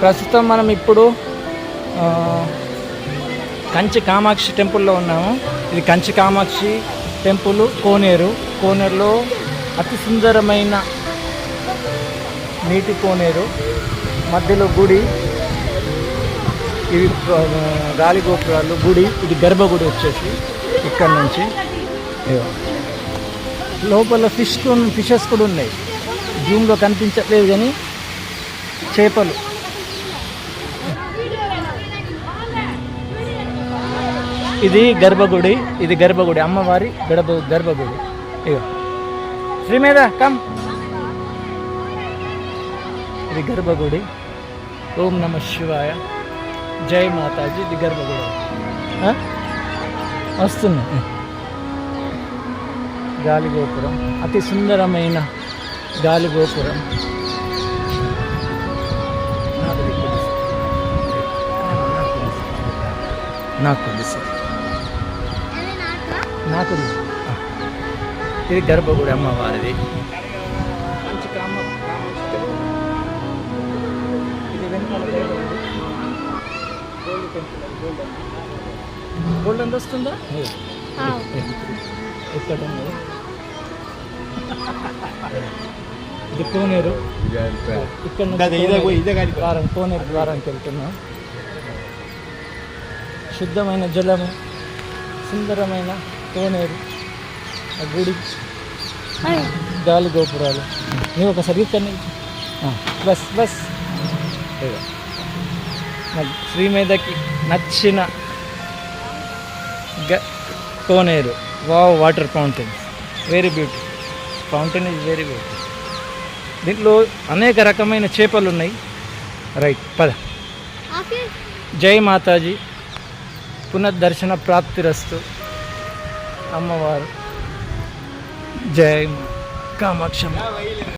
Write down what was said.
ప్రస్తుతం మనం ఇప్పుడు కంచి కామాక్షి టెంపుల్లో ఉన్నాము. ఇది కంచి కామాక్షి టెంపుల్ కోనేరులో అతి సుందరమైన నీటి కోనేరు, మధ్యలో గుడి, ఇవి గాలి గోపురాలు, గుడి, ఇది గర్భగుడి వచ్చేసి ఇక్కడ నుంచి. లోపల ఫిషెస్ కూడా ఉన్నాయి, జూమ్లో కనిపించట్లేదు కానీ చేపలు. ఇది గర్భగుడి, అమ్మవారి గర్భగుడి. ఇగో శ్రీమేధ కమ్, ఇది గర్భగుడి. ఓం నమ శివాయ, జై మాతాజీ. ఇది గర్భగుడి వస్తుంది. గాలిగోపురం, అతి సుందరమైన గాలిగోపురం. నాకు తెలుసు. ఇది గర్భగుడి అమ్మవారిది. ఇది వెనకాల గోల్డ్ ఎంత వస్తుందా ఇక్కడ. ఇది కోనేరు, ఇక్కడ కోనేరు ద్వారానికి వెళ్తున్నాం. శుద్ధమైన జలము, సుందరమైన కోనేరు, గుడి, గాలి గోపురాలు. నువ్వు ఒకసారి ఇక్కడ బస్ శ్రీమేధకి నచ్చిన కోనేరు. Wow, water fountain, very beautiful. Fountain is very beautiful. దీంట్లో అనేక రకమైన చేపలు ఉన్నాయి. రైట్, పద. జై మాతాజీ, పునర్దర్శన ప్రాప్తిరస్తు. అమ్మవారు జై కామాక్షమ్మ.